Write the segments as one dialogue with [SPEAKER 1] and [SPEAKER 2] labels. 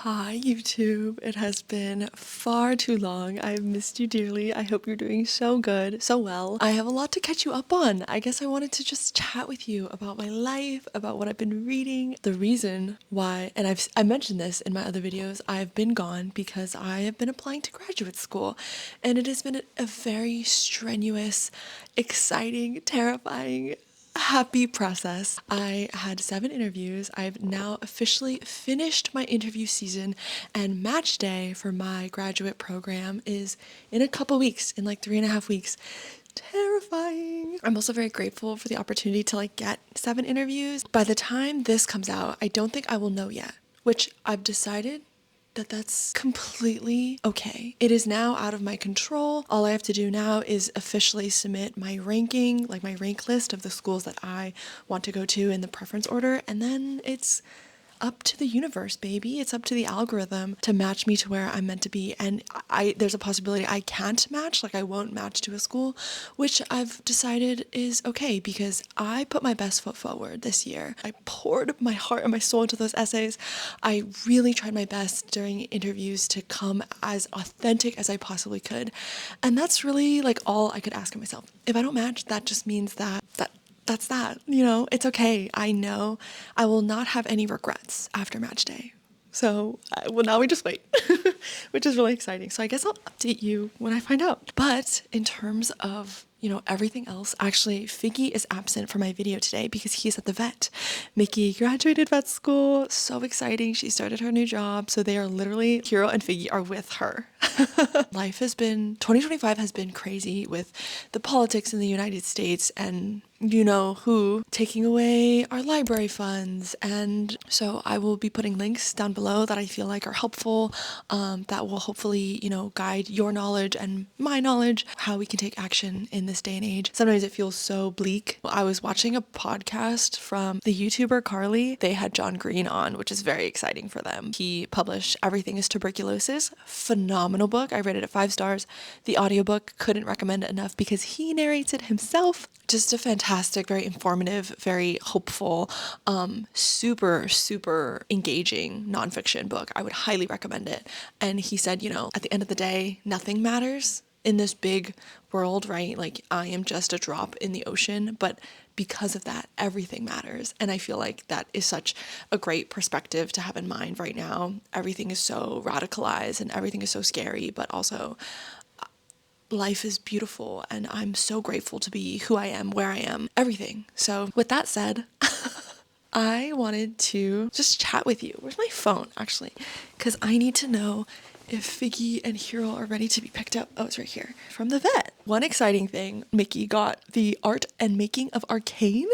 [SPEAKER 1] Hi YouTube, it has been far too long. I've missed you dearly. I hope you're doing so good, so well. I have a lot to catch you up on. I guess I wanted to just chat with you about my life, about what I've been reading. The reason why, and I mentioned this in my other videos, I've been gone because I have been applying to graduate school, and it has been a very strenuous, exciting, terrifying, happy process. I had 7 interviews. I've now officially finished my interview season, and match day for my graduate program is in a couple weeks, in like 3.5 weeks. Terrifying. I'm also very grateful for the opportunity to get 7 interviews. By the time this comes out, I don't think I will know yet, which I've decided that's completely okay. It is now out of my control. All I have to do now is officially submit my ranking, like my rank list of the schools that I want to go to in the preference order, and then it's up to the universe, baby. It's up to the algorithm to match me to where I'm meant to be. And there's a possibility I can't match, I won't match to a school, which I've decided is okay because I put my best foot forward this year. I poured my heart and my soul into those essays. I really tried my best during interviews to come as authentic as I possibly could. And that's really all I could ask of myself. If I don't match, that just means that's that, it's okay. I know I will not have any regrets after match day. So, well, now we just wait, which is really exciting. So I guess I'll update you when I find out. But in terms of, everything else, actually, Figgy is absent for my video today because he's at the vet. Mickey graduated vet school. So exciting. She started her new job. So they are literally, Hero and Figgy are with her. 2025 has been crazy with the politics in the United States and who taking away our library funds. And so I will be putting links down below that I feel like are helpful, that will hopefully, guide your knowledge and my knowledge, how we can take action in this day and age. Sometimes it feels so bleak. I was watching a podcast from the YouTuber Carly. They had John Green on, which is very exciting for them. He published Everything is Tuberculosis. Phenomenal book. I rated it 5 stars. The audiobook, couldn't recommend it enough because he narrates it himself. Just a fantastic, very informative, very hopeful, super, super engaging nonfiction book. I would highly recommend it. And he said, at the end of the day, nothing matters in this big world, right? I am just a drop in the ocean, but because of that, everything matters. And I feel like that is such a great perspective to have in mind right now. Everything is so radicalized and everything is so scary, but also life is beautiful, and I'm so grateful to be who I am, where I am, everything. So with that said, I wanted to just chat with you. Where's my phone, actually? Because I need to know if Figgy and Hero are ready to be picked up. Oh, it's right here. From the vet. One exciting thing, Mickey got the art and making of Arcane,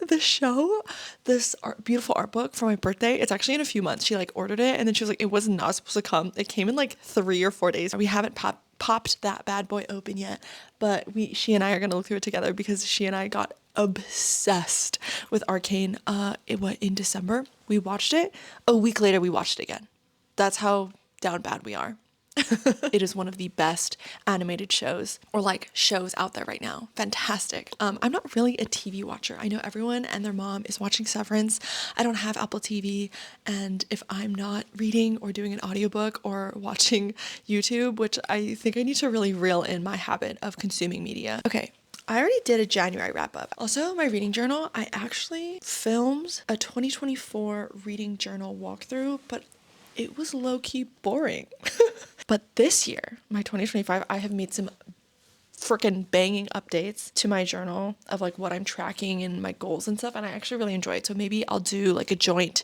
[SPEAKER 1] the show, this beautiful art book for my birthday. It's actually in a few months. She ordered it, and then she was like, it was not supposed to come. It came in 3 or 4 days. We haven't popped that bad boy open yet, but she and I are gonna look through it together because she and I got obsessed with Arcane in December. We watched it. A week later we watched it again. That's how down bad we are. It is one of the best animated shows or shows out there right now. Fantastic. I'm not really a TV watcher. I know everyone and their mom is watching Severance. I don't have Apple TV, and if I'm not reading or doing an audiobook or watching YouTube, which I think I need to really reel in my habit of consuming media. Okay, I already did a January wrap up. Also, my reading journal, I actually filmed a 2024 reading journal walkthrough, but it was low-key boring. But this year, my 2025, I have made some freaking banging updates to my journal of what I'm tracking and my goals and stuff, and I actually really enjoy it. So maybe I'll do a joint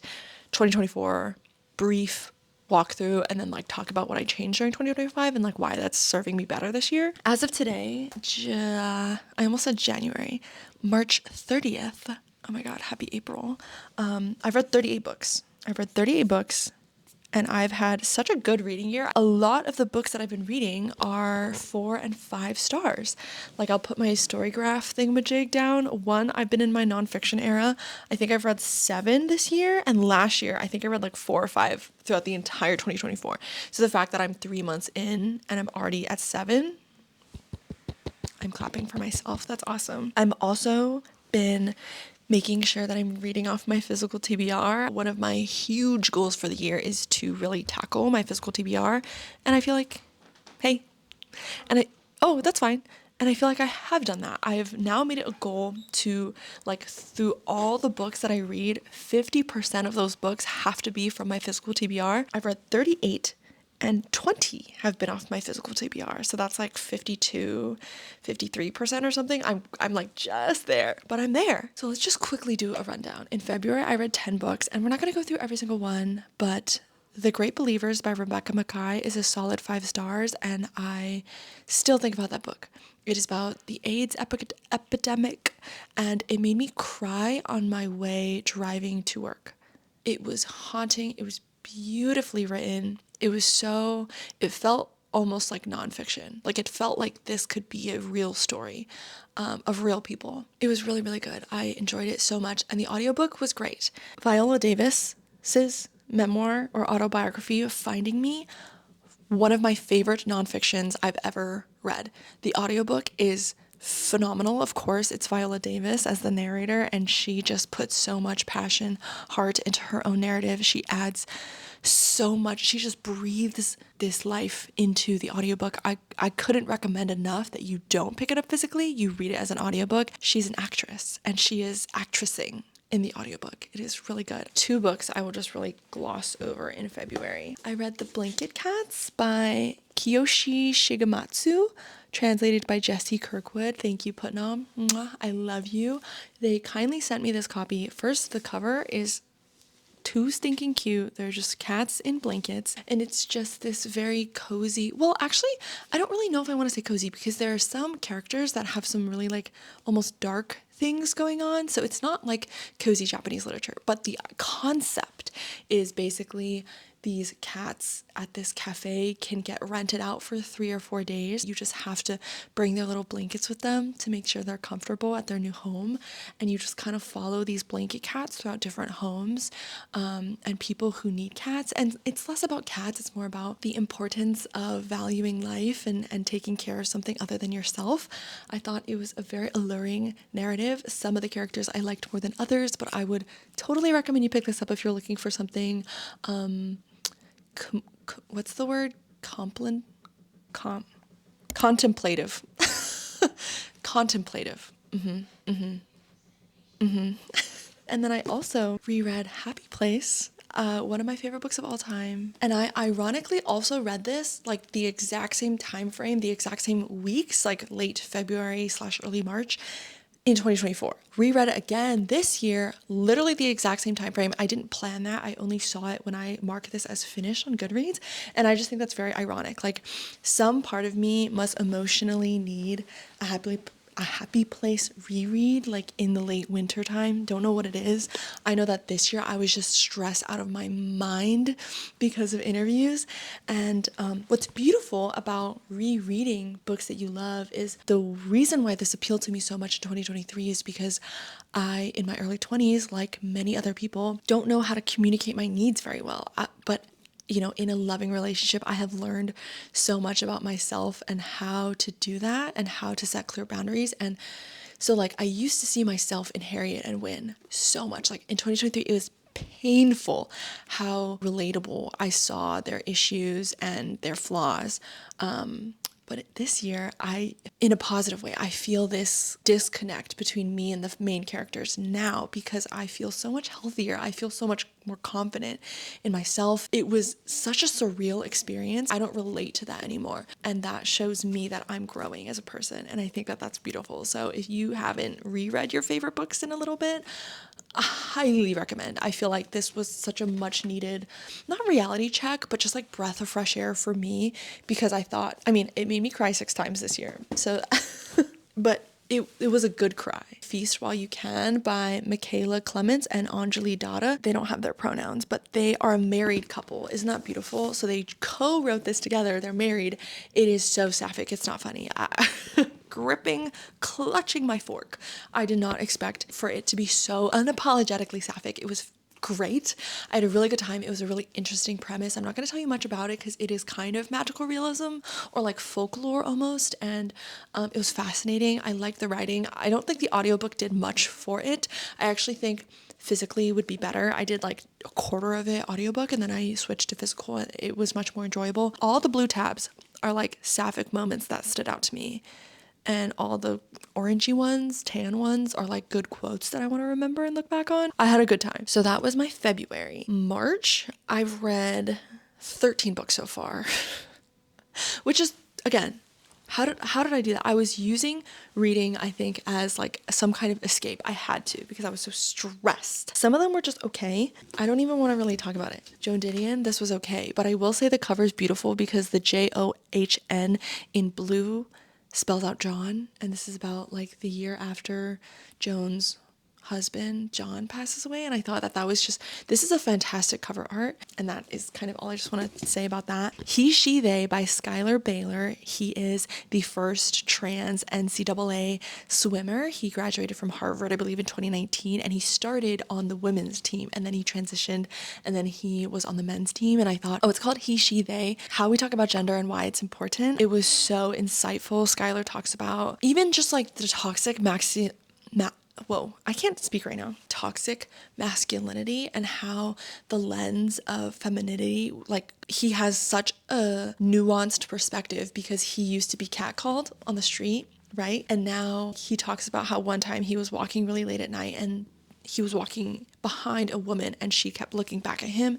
[SPEAKER 1] 2024 brief walkthrough and then talk about what I changed during 2025 and why that's serving me better this year. As of today, I almost said January, March 30th. Oh my God, happy April. I've read 38 books. And I've had such a good reading year. A lot of the books that I've been reading are 4 and 5 stars. I'll put my Storygraph thingamajig down. One, I've been in my nonfiction era. I think I've read 7 this year. And last year, I think I read 4 or 5 throughout the entire 2024. So the fact that I'm 3 months in and I'm already at 7, I'm clapping for myself. That's awesome. I'm also been making sure that I'm reading off my physical TBR. One of my huge goals for the year is to really tackle my physical TBR. And I feel like, hey, oh, that's fine. And I feel like I have done that. I have now made it a goal to, like, through all the books that I read, 50% of those books have to be from my physical TBR. I've read 38 and 20 have been off my physical TBR. So that's like 52, 53% or something. I'm like just there, but I'm there. So let's just quickly do a rundown. In February, I read 10 books, and we're not going to go through every single one, but The Great Believers by Rebecca Makkai is a solid 5 stars, and I still think about that book. It is about the AIDS epidemic, and it made me cry on my way driving to work. It was haunting. It was beautifully written. It felt almost like nonfiction. Like, it felt like this could be a real story of real people. It was really, really good. I enjoyed it so much. And the audiobook was great. Viola Davis's memoir or autobiography of Finding Me, one of my favorite nonfictions I've ever read. The audiobook is phenomenal. Of course, it's Viola Davis as the narrator, and she just puts so much passion, heart into her own narrative. She adds so much. She just breathes this life into the audiobook. I couldn't recommend enough that you don't pick it up physically. You read it as an audiobook. She's an actress, and she is actressing in the audiobook. It is really good. 2 books I will just really gloss over in February. I read The Blanket Cats by Kiyoshi Shigematsu, translated by Jessie Kirkwood. Thank you, Putnam. Mwah, I love you. They kindly sent me this copy. First, the cover is too stinking cute. They're just cats in blankets, and it's just this very cozy. Well, actually, I don't really know if I want to say cozy, because there are some characters that have some really like almost dark things going on. So it's not like cozy Japanese literature, but the concept is basically these cats at this cafe can get rented out for 3 or 4 days. You just have to bring their little blankets with them to make sure they're comfortable at their new home. And you just kind of follow these blanket cats throughout different homes and people who need cats. And it's less about cats, it's more about the importance of valuing life and taking care of something other than yourself. I thought it was a very alluring narrative. Some of the characters I liked more than others, but I would totally recommend you pick this up if you're looking for something what's the word? Contemplative. Contemplative. And then I also reread Happy Place, one of my favorite books of all time. And I ironically also read this like the exact same time frame, the exact same weeks, like late February / early March in 2024. Reread it again this year, literally the exact same time frame. I didn't plan that. I only saw it when I marked this as finished on Goodreads. And I just think that's very ironic. Like, some part of me must emotionally need a Happy Place reread, like in the late winter time. Don't know what it is. I know that this year I was just stressed out of my mind because of interviews. And what's beautiful about rereading books that you love is the reason why this appealed to me so much in 2023 is because I, in my early 20s, like many other people, don't know how to communicate my needs very well. But you know, in a loving relationship, I have learned so much about myself and how to do that and how to set clear boundaries. And so, like, I used to see myself in Harriet and Wynne so much. Like, in 2023, it was painful how relatable I saw their issues and their flaws. But this year, in a positive way, I feel this disconnect between me and the main characters now, because I feel so much healthier. I feel so much more confident in myself. It was such a surreal experience. I don't relate to that anymore. And that shows me that I'm growing as a person. And I think that that's beautiful. So if you haven't reread your favorite books in a little bit, I highly recommend. I feel like this was such a much needed, not reality check, but just like breath of fresh air for me, because it made me cry 6 times this year. So, but it was a good cry. Feast While You Can by Michaela Clements and Anjali Datta. They don't have their pronouns, but they are a married couple. Isn't that beautiful? So they co-wrote this together. They're married. It is so sapphic. It's not funny. Gripping, clutching my fork. I did not expect for it to be so unapologetically sapphic. It was great. I had a really good time. It was a really interesting premise. I'm not going to tell you much about it because it is kind of magical realism or like folklore almost, and it was fascinating. I liked the writing. I don't think the audiobook did much for it. I actually think physically would be better. I did like a quarter of it audiobook and then I switched to physical. It was much more enjoyable. All the blue tabs are like sapphic moments that stood out to me. And all the orangey ones, tan ones are like good quotes that I want to remember and look back on. I had a good time. So that was my February. March, I've read 13 books so far, which is, again, how did I do that? I was using reading, I think, as like some kind of escape. I had to because I was so stressed. Some of them were just okay. I don't even want to really talk about it. Joan Didion, this was okay. But I will say the cover is beautiful because the John in blue spells out John, and this is about like the year after Joan's husband John passes away, and I thought that was just, this is a fantastic cover art, and that is kind of all I just want to say about that. He, She, They by Skylar Baylor. He is the first trans NCAA swimmer. He graduated from Harvard, I believe, in 2019, and he started on the women's team, and then he transitioned, and then he was on the men's team, and I thought, oh, it's called He, She, They, how we talk about gender and why it's important. It was so insightful. Skylar talks about even just like the toxic I can't speak right now. Toxic masculinity and how the lens of femininity, like he has such a nuanced perspective because he used to be catcalled on the street, right? And now he talks about how one time he was walking really late at night and he was walking behind a woman and she kept looking back at him.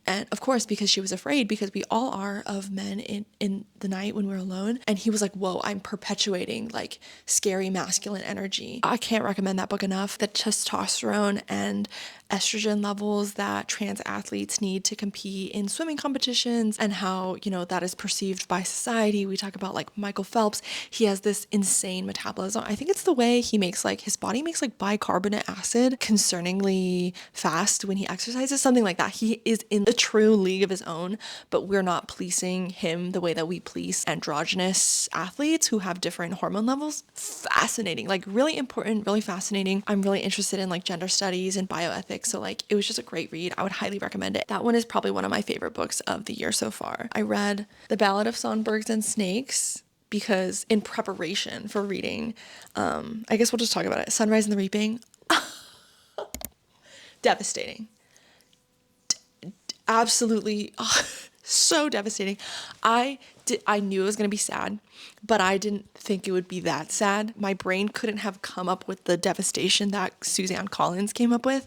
[SPEAKER 1] And of course, because she was afraid, because we all are, of men in the night when we're alone. And he was like, whoa, I'm perpetuating like scary masculine energy. I can't recommend that book enough. The testosterone and estrogen levels that trans athletes need to compete in swimming competitions and how, you know, that is perceived by society. We talk about like Michael Phelps. He has this insane metabolism. I think it's the way he makes like, his body makes like bicarbonate acid concerningly fast when he exercises, something like that. He is in a true league of his own, but we're not policing him the way that we police androgynous athletes who have different hormone levels. Fascinating, like really important, really fascinating. I'm really interested in like gender studies and bioethics, so like it was just a great read. I would highly recommend it. That one is probably one of my favorite books of the year so far. I read The Ballad of Songbirds and Snakes because in preparation for reading, I guess we'll just talk about it. Sunrise and the Reaping. Devastating. Absolutely. So devastating. I knew it was going to be sad, but I didn't think it would be that sad. My brain couldn't have come up with the devastation that Suzanne Collins came up with.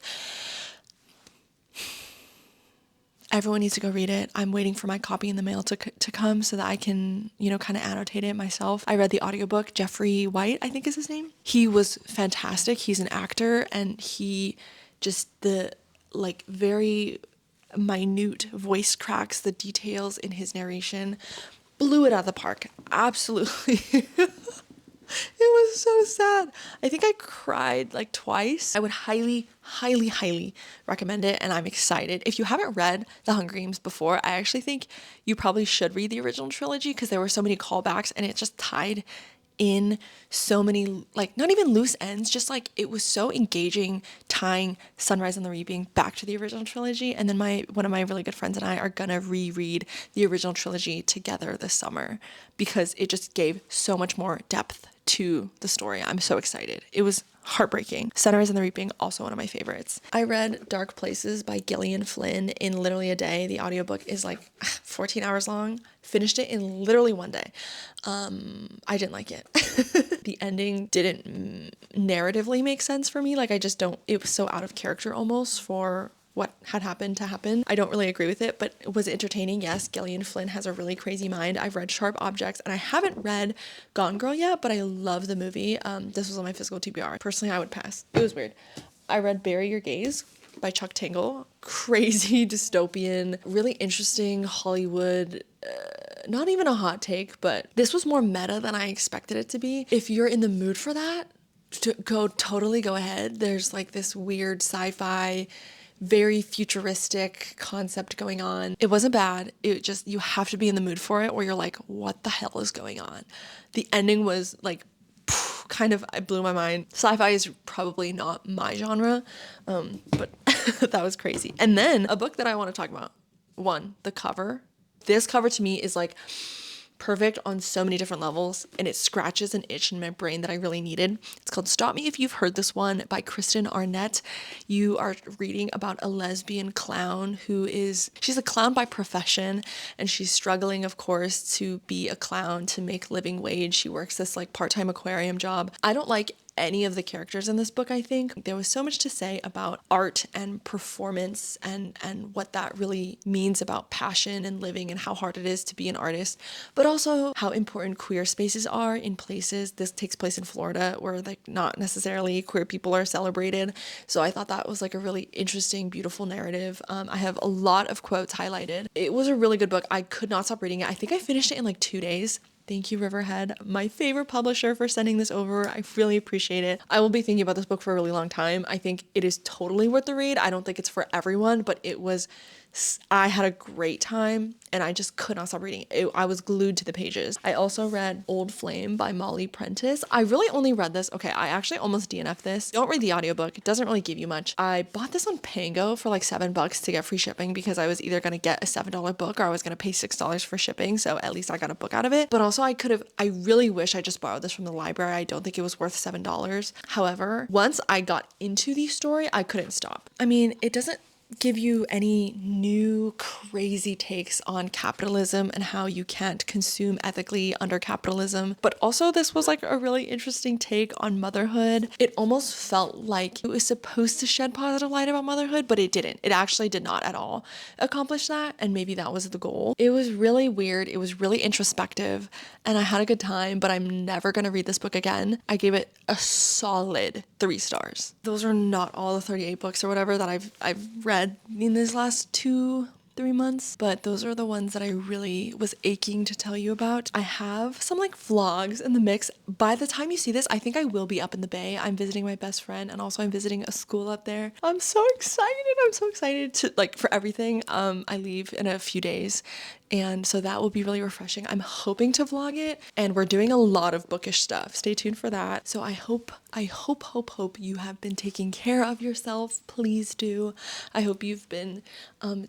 [SPEAKER 1] Everyone needs to go read it. I'm waiting for my copy in the mail to come so that I can, you know, kind of annotate it myself. I read the audiobook. Jeffrey White, I think is his name. He was fantastic. He's an actor, and he just the like very minute voice cracks, the details in his narration blew it out of the park. Absolutely. It was so sad. I think I cried like twice. I would highly, highly, highly recommend it, and I'm excited. If you haven't read The Hunger Games before, I actually think you probably should read the original trilogy because there were so many callbacks and it just tied in so many, like, not even loose ends, just like it was so engaging tying Sunrise and the Reaping back to the original trilogy. And then one of my really good friends and I are gonna reread the original trilogy together this summer because it just gave so much more depth to the story. I'm so excited. It was heartbreaking. Sunrise and the Reaping, also one of my favorites. I read Dark Places by Gillian Flynn in literally a day. The audiobook is like 14 hours long. Finished it in literally one day. I didn't like it. The ending didn't narratively make sense for me. Like I just don't, it was so out of character almost for what had happened to happen. I don't really agree with it, but was it entertaining? Yes. Gillian Flynn has a really crazy mind. I've read Sharp Objects and I haven't read Gone Girl yet, but I love the movie. This was on my physical TBR. Personally, I would pass. It was weird. I read Bury Your Gaze by Chuck Tingle. Crazy dystopian, really interesting Hollywood, not even a hot take, but this was more meta than I expected it to be. If you're in the mood for that, totally go ahead. There's like this weird sci-fi, very futuristic concept going on. It wasn't bad. It just, you have to be in the mood for it or you're like, what the hell is going on? The ending was like, kind of, it blew my mind. Sci-fi is probably not my genre, but That was crazy. And then a book that I want to talk about. One, the cover. This cover to me is like perfect on so many different levels, and it scratches an itch in my brain that I really needed. It's called Stop Me If You've Heard This One by Kristen Arnett. You are reading about a lesbian clown she's a clown by profession, and she's struggling, of course, to be a clown, to make living wage. She works this like part-time aquarium job. I don't like any of the characters in this book. I think there was so much to say about art and performance and what that really means about passion and living and how hard it is to be an artist, but also how important queer spaces are in places. This takes place in Florida where like not necessarily queer people are celebrated. So I thought that was like a really interesting, beautiful narrative. I have a lot of quotes highlighted. It was a really good book. I could not stop reading it. I think I finished it in like 2 days. Thank you, Riverhead, my favorite publisher, for sending this over. I really appreciate it. I will be thinking about this book for a really long time. I think it is totally worth the read. I don't think it's for everyone, but I had a great time and I just could not stop reading it. I was glued to the pages. I also read Old Flame by Molly Prentice. I really only read this. Okay, I actually almost DNF'd this. Don't read the audiobook. It doesn't really give you much. I bought this on Pango for like $7 to get free shipping because I was either going to get a $7 book or I was going to pay $6 for shipping. So at least I got a book out of it. But also I really wish I just borrowed this from the library. I don't think it was worth $7. However, once I got into the story, I couldn't stop. I mean, it doesn't give you any new crazy takes on capitalism and how you can't consume ethically under capitalism. But also this was like a really interesting take on motherhood. It almost felt like it was supposed to shed positive light about motherhood, but it didn't. It actually did not at all accomplish that. And maybe that was the goal. It was really weird. It was really introspective and I had a good time, but I'm never going to read this book again. I gave it a solid 3 stars. Those are not all the 38 books or whatever that I've read in these last 2-3 months, but those are the ones that I really was aching to tell you about. I have some like vlogs in the mix. By the time you see this, I think I will be up in the Bay. I'm visiting my best friend and also I'm visiting a school up there. I'm so excited. I'm so excited to like for everything. I leave in a few days. And so that will be really refreshing. I'm hoping to vlog it and we're doing a lot of bookish stuff. Stay tuned for that. So I hope you have been taking care of yourself. Please do. I hope you've been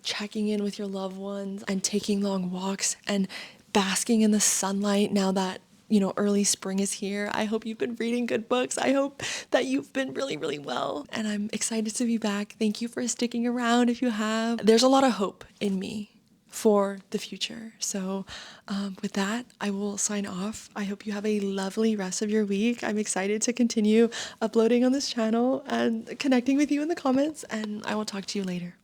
[SPEAKER 1] checking in with your loved ones and taking long walks and basking in the sunlight now that early spring is here. I hope you've been reading good books. I hope that you've been really, really well. And I'm excited to be back. Thank you for sticking around if you have. There's a lot of hope in me for the future. So with that, I will sign off. I hope you have a lovely rest of your week. I'm excited to continue uploading on this channel and connecting with you in the comments, and I will talk to you later.